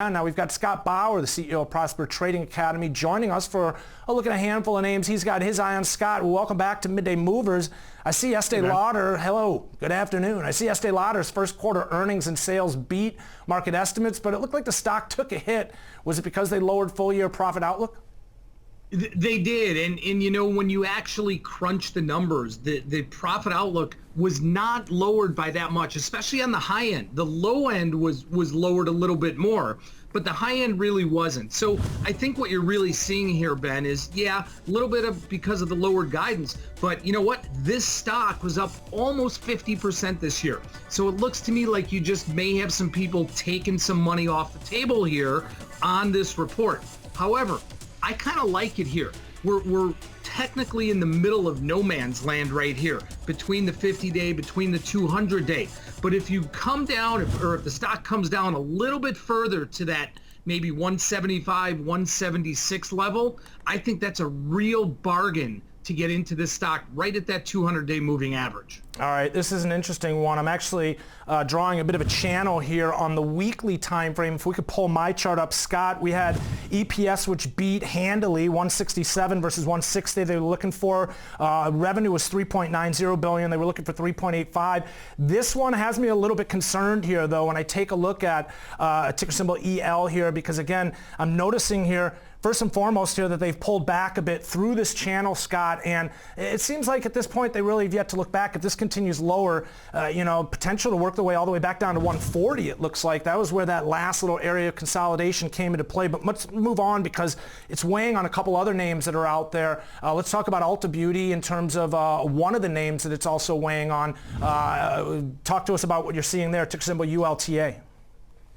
And now we've got Scott Bauer, the CEO of Prosper Trading Academy, joining us for a look at a handful of names. He's got his eye on. Scott, welcome back to Midday Movers. I see Estee Lauder. Hello, good afternoon. I see Estee Lauder's first quarter earnings and sales beat market estimates, but it looked like the stock took a hit. Was it because they lowered full-year profit outlook? They did, and you know, when you actually crunch the numbers, the profit outlook was not lowered by that much, especially on the high end. The low end was lowered a little bit more, but the high end really wasn't. So I think what you're really seeing here, Ben, is, yeah, a little bit of because of the lowered guidance, but you know what? This stock was up almost 50% this year. So it looks to me like you just may have some people taking some money off the table here on this report. However, I kind of like it here. We're technically in the middle of no man's land right here, between the 50-day, between the 200-day. But if you come down, or if the stock comes down a little bit further to that maybe 175, 176 level, I think that's a real bargain to get into this stock right at that 200-day moving average. All right, this is an interesting one. I'm actually drawing a bit of a channel here on the weekly time frame. If we could pull my chart up, Scott, we had EPS which beat handily, 167 versus 160 they were looking for. Revenue was 3.90 billion. They were looking for 3.85. This one has me a little bit concerned here, though, when I take a look at ticker symbol EL here, because again, I'm noticing here, first and foremost here, that they've pulled back a bit through this channel, Scott, and it seems like at this point they really have yet to look back. If this continues lower, potential to work the way all the way back down to 140, it looks like. That was where that last little area of consolidation came into play. But let's move on because it's weighing on a couple other names that are out there. Let's talk about Ulta Beauty in terms of one of the names that it's also weighing on. Talk to us about what you're seeing there, ticker symbol ULTA.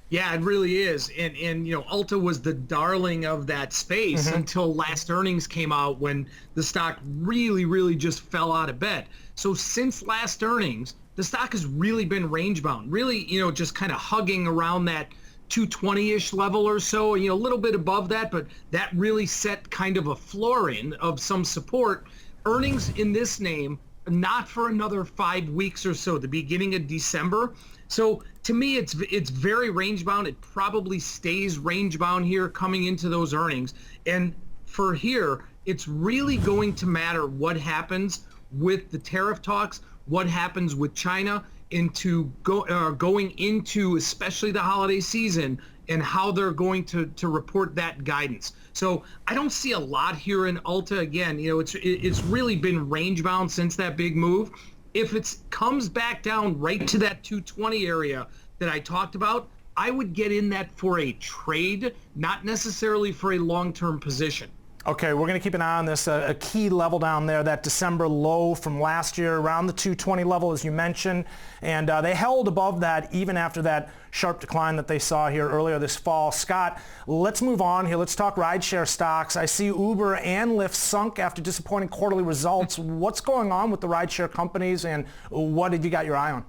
Yeah, it really is. And you know, Ulta was the darling of that space until last earnings came out, when the stock really just fell out of bed. So since last earnings, the stock has really been range bound, really, you know, just kind of hugging around that 220-ish level or so, you know, a little bit above that, but that really set kind of a floor in of some support. Earnings in this name, not for another 5 weeks or so, the beginning of December. So to me, it's very range bound. It probably stays range bound here coming into those earnings. And for here, it's really going to matter what happens with the tariff talks, what happens with China going into especially the holiday season, and how they're going to report that guidance. So I don't see a lot here in Ulta. Again, you know, it's really been range bound since that big move. If it comes back down right to that 220 area that I talked about, I would get in that for a trade, not necessarily for a long-term position. Okay, we're going to keep an eye on this. A key level down there, that December low from last year, around the 220 level, as you mentioned. And they held above that even after that sharp decline that they saw here earlier this fall. Scott, let's move on here. Let's talk rideshare stocks. I see Uber and Lyft sunk after disappointing quarterly results. What's going on with the rideshare companies, and what have you got your eye on?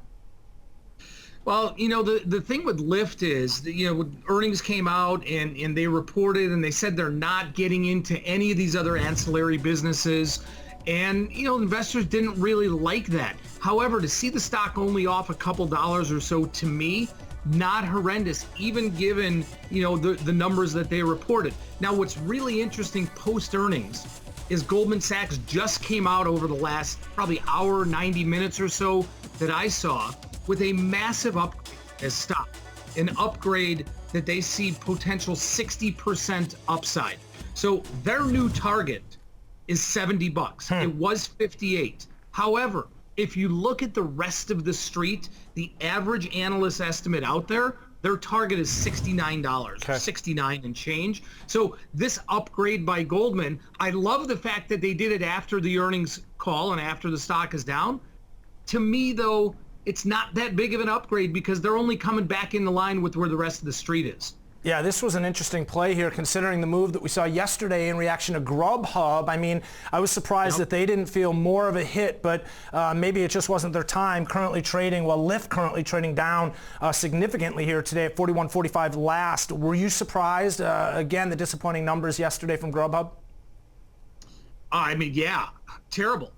Well, you know, the thing with Lyft is that, you know, earnings came out and they reported and they said they're not getting into any of these other ancillary businesses. And, you know, investors didn't really like that. However, to see the stock only off a couple dollars or so, to me, not horrendous, even given, you know, the numbers that they reported. Now, what's really interesting post-earnings is Goldman Sachs just came out over the last probably hour, 90 minutes or so that I saw, with a massive upgrade as stock, an upgrade that they see potential 60% upside. So their new target is $70. It was 58. However, if you look at the rest of the street, the average analyst estimate out there, their target is $69, 69 and change. So this upgrade by Goldman, I love the fact that they did it after the earnings call and after the stock is down. To me, though, it's not that big of an upgrade because they're only coming back in the line with where the rest of the street is. Yeah, this was an interesting play here considering the move that we saw yesterday in reaction to Grubhub. I mean, I was surprised that they didn't feel more of a hit, but maybe it just wasn't their time. Currently trading, well, Lyft currently trading down significantly here today at 41.45 last. Were you surprised, again, the disappointing numbers yesterday from Grubhub? I mean, yeah, terrible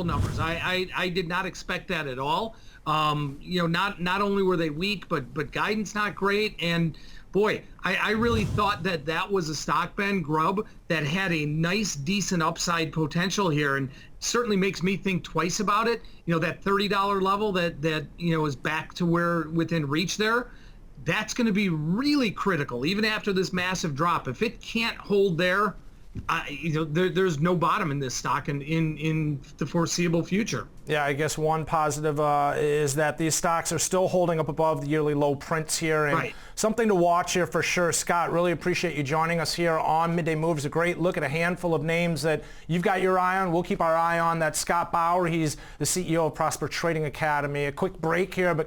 numbers. I did not expect that at all. You know, not only were they weak, but guidance not great. And boy, I really thought that that was a stock, Ben, Grub, that had a nice, decent upside potential here, and certainly makes me think twice about it. You know, that $30 level that you know is back to where within reach there. That's going to be really critical, even after this massive drop. If it can't hold there, you know, there's no bottom in this stock in the foreseeable future. Yeah, I guess one positive is that these stocks are still holding up above the yearly low prints here, and Right. something to watch here for sure. Scott, really appreciate you joining us here on Midday Moves. A great look at a handful of names that you've got your eye on. We'll keep our eye on. That's Scott Bauer. He's the CEO of Prosper Trading Academy. A quick break here, but